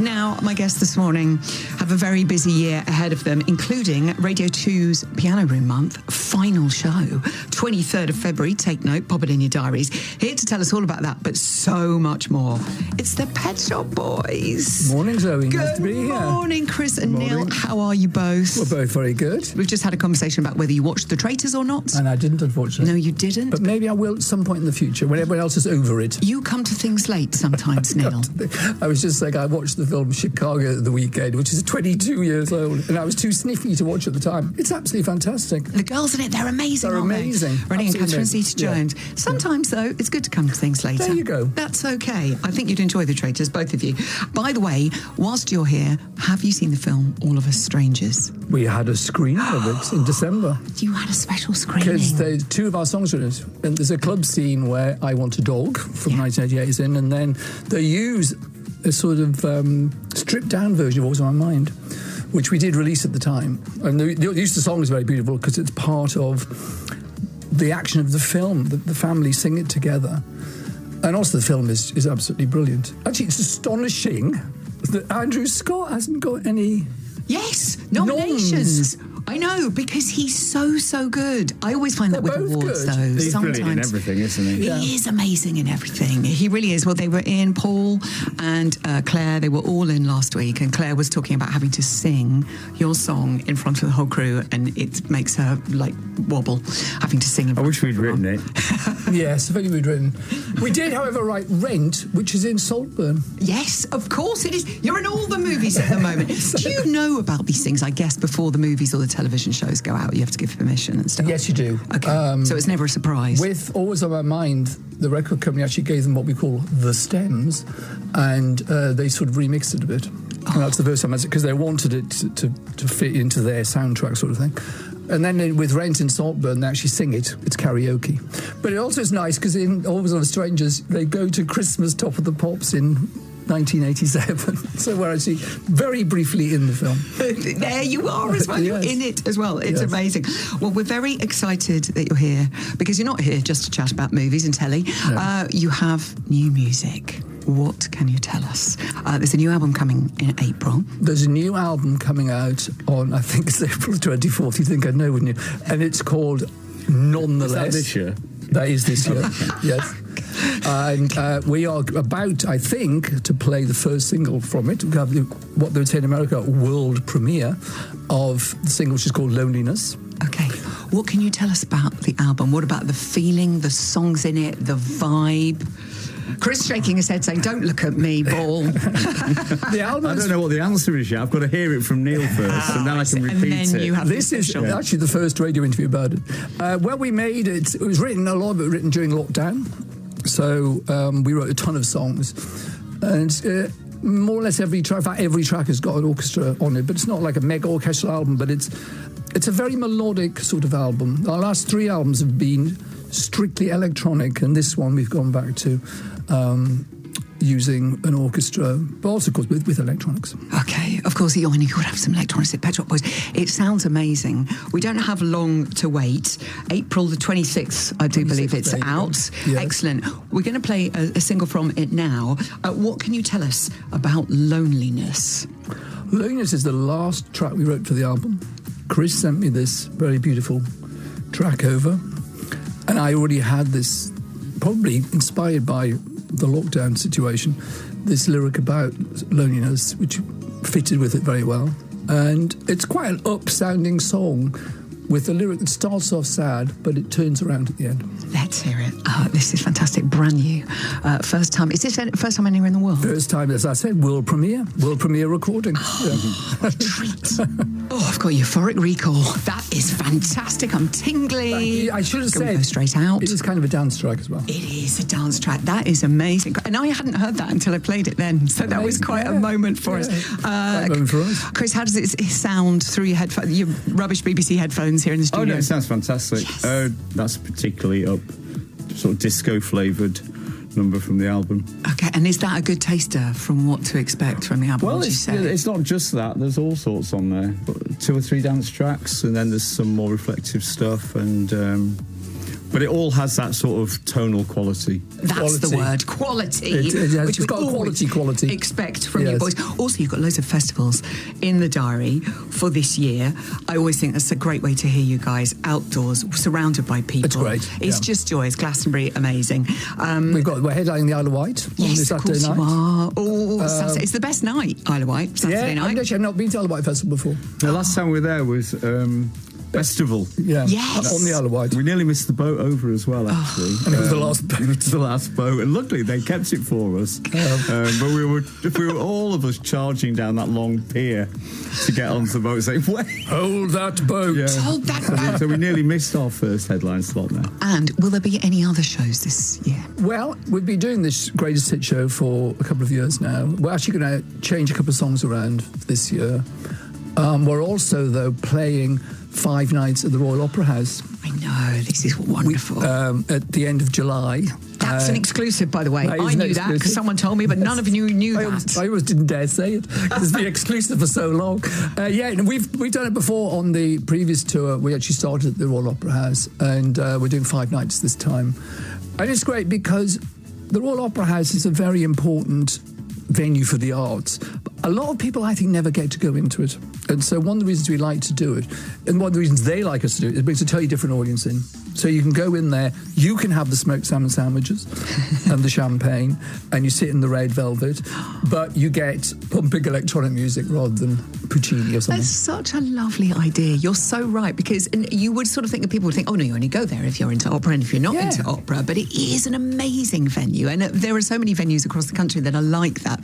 Now, my guests this morning have a very busy year ahead of them, including Radio 2's Piano Room Month final show, 23rd of February. Take note, pop it in your diaries. Here to tell us all about that, but so much more. It's the Pet Shop Boys. Morning, Zoe. Good nice to be here. morning, Chris and Neil. How are you both? We're both very good. We've just had a conversation about whether you watched The Traitors or not. And I didn't, unfortunately. No, you didn't? But maybe I will at some point in the future, when everyone else is over it. You come to things late sometimes, Neil. I was just saying, I watched the film Chicago the weekend, which is 22 years old, and I was too sniffy to watch at the time. It's absolutely fantastic. The girls in it, they're amazing, They're aren't amazing. they? Renee and Catherine Zeta-Jones. Yeah. Sometimes, though, it's good to come to things later. There you go. That's okay. I think you'd enjoy The Traitors, both of you. By the way, whilst you're here, have you seen the film All of Us Strangers? We had a screening of it in December. You had a special screening? Because two of our songs are in it. And there's a club scene where I Want a Dog from 1988 is in, and then they use a sort of stripped-down version of What Was on My Mind, which we did release at the time. And the use of the song is very beautiful because it's part of the action of the film. The family sing it together. And also the film is absolutely brilliant. Actually, it's astonishing that Andrew Scott hasn't got any... Yes, nominations. I know, because he's so good. I always find that with awards, though. He's brilliant in everything, isn't he? Yeah. He is amazing in everything. He really is. Well, they were in, Paul and Claire, they were all in last week, and Claire was talking about having to sing your song in front of the whole crew, and it makes her, like, wobble, having to sing in front I wish we'd written it. Yes, if only we'd written. We did, however, write Rent, which is in Saltburn. Yes, of course it is. You're in all the movies at the moment. Do you know about these things, I guess, before the movies or the television shows go out? You have to give permission and stuff. Yes, you do. Okay, so it's never a surprise. With Always on My Mind, the record company actually gave them what we call the stems, and they sort of remixed it a bit. And that's the first time, because they wanted it to fit into their soundtrack sort of thing. And then with Rent in Saltburn, they actually sing it. It's karaoke. But it also is nice because in Always on the Strangers, they go to Christmas Top of the Pops in 1987. So we're actually very briefly in the film. There you are as well. Yes. You're in it as well. It's amazing. Well, we're very excited that you're here because you're not here just to chat about movies and telly. No. You have new music. What can you tell us? There's a new album coming in April. There's a new album coming out on, I think it's April 24th. You think I'd know, wouldn't you? And it's called Nonetheless. Is that this year? That is this year, yes. And we are about, I think, to play the first single from it. We have what they would say in America, world premiere of the single, which is called Loneliness. Okay. What can you tell us about the album? What about the feeling, the songs in it, the vibe? Chris shaking his head saying, don't look at me, Ball. The album I don't know what the answer is yet. I've got to hear it from Neil first, and then I can repeat and then it. You have this is actually the first radio interview about it. Well, we made it. It was written, a lot of it written during lockdown. So we wrote a ton of songs. And more or less every track, in fact, every track has got an orchestra on it, but it's not like a mega orchestral album, but it's a very melodic sort of album. Our last three albums have been strictly electronic, and this one we've gone back to using an orchestra, but also, of course, with electronics. Okay, of course, you could have some electronics at Pet Shop Boys. It sounds amazing. We don't have long to wait. April the 26th, I do believe it's out. Yes. Excellent. We're going to play a single from it now. What can you tell us about Loneliness? Loneliness is the last track we wrote for the album. Chris sent me this very beautiful track over, and I already had this, probably inspired by the lockdown situation, this lyric about loneliness, which fitted with it very well. And it's quite an up-sounding song with a lyric that starts off sad, but it turns around at the end. Let's hear it. Oh, this is fantastic. Brand new. First time. Is this first time anywhere in the world? First time, as I said, world premiere recording. A treat. Oh, I've got euphoric recall. That is fantastic. I'm tingly. I should have Can we said, go straight out? It is kind of a dance track as well. It is a dance track. That is amazing. And I hadn't heard that until I played it then. So that was quite a moment for us. Quite a moment for us. Chris, how does it sound through your headphones, your rubbish BBC headphones here in the studio? Oh, no, it sounds fantastic. Yes. That's particularly up, sort of disco-flavoured number from the album. Okay, and is that a good taster from what to expect from the album? Well, it's not just that. There's all sorts on there. But 2 or 3 dance tracks, and then there's some more reflective stuff, and But it all has that sort of tonal quality. That's the word, quality. It's got a quality. Expect from your boys. Also, you've got loads of festivals in the diary for this year. I always think that's a great way to hear you guys outdoors, surrounded by people. It's great. It's just joyous. Glastonbury, amazing. We're headlining the Isle of Wight on this Saturday night. You are. Oh, it's the best night, Isle of Wight, Saturday night. I've not been to Isle of Wight Festival before. The last time we were there was Festival. Yeah. Yes. On the Isle of Wight. We nearly missed the boat over as well, actually. And it was the last boat. It was the last boat. And luckily, they kept it for us. But we were all of us charging down that long pier to get onto the boat saying, wait. Hold that boat. Yeah. Hold that boat. So we nearly missed our first headline slot now. And will there be any other shows this year? Well, we've been doing this Greatest Hit show for a couple of years now. We're actually going to change a couple of songs around this year. We're also, though, playing 5 nights at the Royal Opera House. I know, this is wonderful. At the end of July. That's an exclusive, by the way. I knew that because someone told me, but none of you knew that. I always didn't dare say it. It's been exclusive for so long. We've done it before on the previous tour. We actually started at the Royal Opera House, and we're doing 5 nights this time. And it's great because the Royal Opera House is a very important venue for the arts. A lot of people, I think, never get to go into it. And so one of the reasons we like to do it, and one of the reasons they like us to do it, is because it's a totally different audience in. So you can go in there, you can have the smoked salmon sandwiches and the champagne, and you sit in the red velvet, but you get pumping electronic music rather than Puccini or something. That's such a lovely idea. You're so right, because you would sort of think that people would think, oh no, you only go there if you're into opera and if you're not into opera, but it is an amazing venue, and there are so many venues across the country that are like that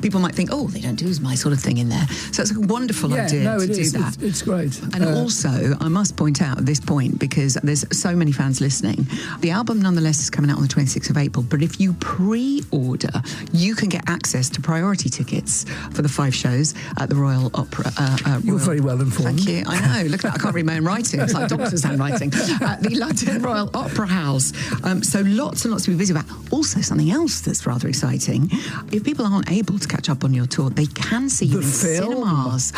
people might think, oh, they don't do my sort of thing in there. So it's a wonderful idea to do that. It's great. And also, I must point out at this point, because there's so many fans listening, the album nonetheless is coming out on the 26th of April, but if you pre-order, you can get access to priority tickets for the 5 shows at the Royal Opera. You're very well informed. Thank you. I know. Look at that. I can't read my own writing. It's like doctor's handwriting. At the London Royal Opera House. So lots and lots to be busy about. Also, something else that's rather exciting. If people aren't able to catch up on your tour, they can see you in cinemas.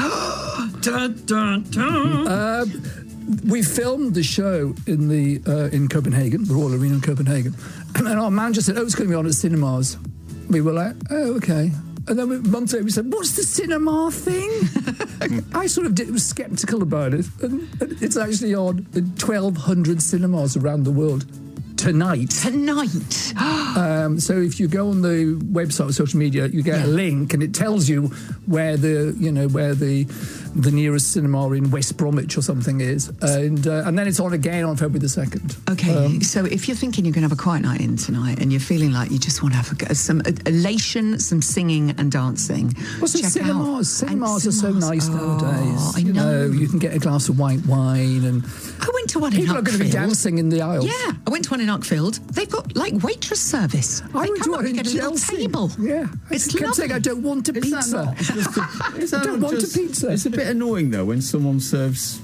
Dun, dun, dun. We filmed the show in Copenhagen, the Royal Arena in Copenhagen, and our manager said, it's going to be on at cinemas. We were like, oh, okay. And then months later we said, what's the cinema thing? I sort of was sceptical about it, and it's actually on in 1,200 cinemas around the world. Tonight. So if you go on the website or social media, you get a link, and it tells you where the nearest cinema in West Bromwich or something is, and then it's on again on February the 2nd. Okay, so if you're thinking you're going to have a quiet night in tonight, and you're feeling like you just want to have some elation, some singing and dancing, cinemas are so nice nowadays. I know. You can get a glass of white wine, and I went to one in Uckfield. People are going to be dancing in the aisles. Yeah, I went to one in Uckfield. They've got like waitress service. I went to one in get a little table. Yeah, it's kept saying I don't want a pizza. I don't want a pizza. It's a bit annoying though when someone serves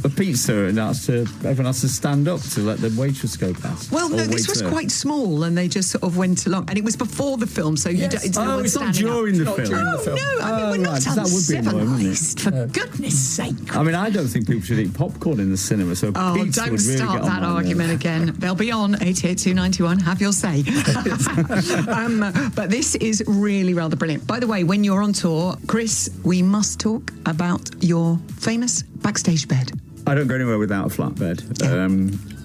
a pizza and everyone has to stand up to let the waitress go past. Well, no, this was quite small, and they just sort of went along, and it was before the film, so it's not during the film. No, I mean, we're not uncivilised, for goodness sake. I mean, I don't think people should eat popcorn in the cinema, so pizza don't would really start get on that my argument nerves. again. They'll be on 882991, have your say. But this is really rather brilliant. By the way, when you're on tour, Chris, we must talk about your famous Backstage bed. I don't go anywhere without a flat bed. Yeah.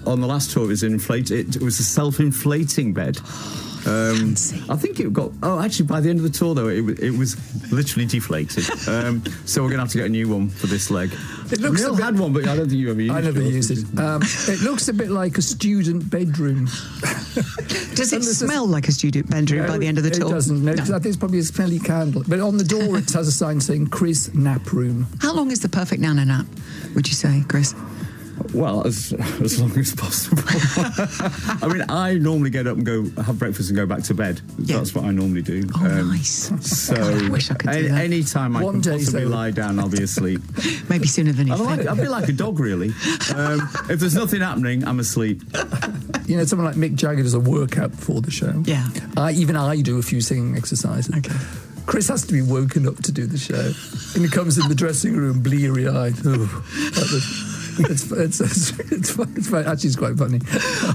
On the last tour, it was a self-inflating bed. I think it got... Oh, actually, by the end of the tour, though, it was literally deflated. So we're going to have to get a new one for this leg. Neil had one, but I don't think you ever used it. I never used it. It looks a bit like a student bedroom. Does it smell like a student bedroom by the end of the tour? It doesn't. No. I think it's probably a smelly candle. But on the door, it has a sign saying Chris Nap Room. How long is the perfect nana nap, would you say, Chris? Well, as long as possible. I mean, I normally get up and go have breakfast and go back to bed. Yeah. That's what I normally do. Oh, nice. So God, I wish I could do that. Any time I can possibly lie down, I'll be asleep. Maybe sooner than you think. I'll be like a dog, really. If there's nothing happening, I'm asleep. You know, someone like Mick Jagger does a workout before the show. Yeah. Even I do a few singing exercises. Okay. Chris has to be woken up to do the show. And he comes in the dressing room bleary-eyed. Actually, it's quite funny.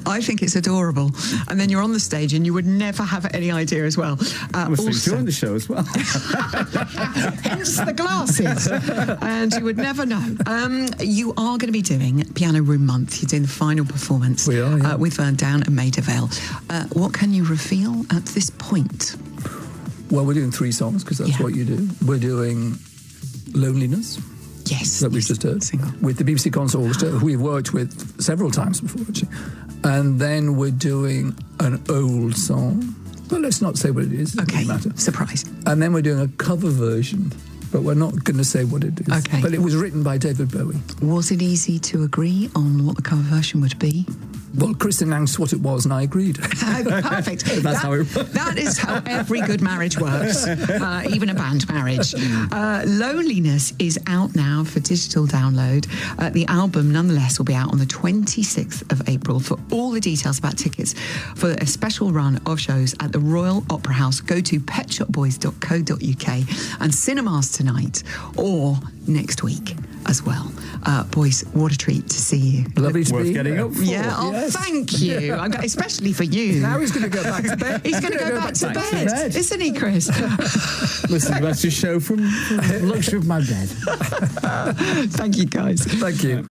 I think it's adorable. And then you're on the stage and you would never have any idea as well. I must have joined the show as well. Hence the glasses. And you would never know. You are going to be doing Piano Room Month. You're doing the final performance We are, yeah. with Vern Down and Maida Vale. What can you reveal at this point? Well, we're doing 3 songs because that's what you do. We're doing Loneliness. Yes. That we've just heard. Single. With the BBC Concert Orchestra, who we've worked with several times before, actually. And then we're doing an old song. But let's not say what it is. Okay, It doesn't matter. surprise. And then we're doing a cover version, but we're not going to say what it is. Okay. But it was written by David Bowie. Was it easy to agree on what the cover version would be? Well, Chris announced what it was, and I agreed. Perfect. That's how it That is how every good marriage works, even a band marriage. Loneliness is out now for digital download. The album, nonetheless, will be out on the 26th of April. For all the details about tickets for a special run of shows at the Royal Opera House, go to petshopboys.co.uk and cinemas tonight or next week as well. Boys, what a treat to see you. Lovely to Worth be getting here. up for. Yeah, thank you. Especially for you. Now he's going to go back to bed. He's going to go back to bed, isn't he, Chris? Listen, that's your show from the luxury of my bed. Thank you, guys. Thank you.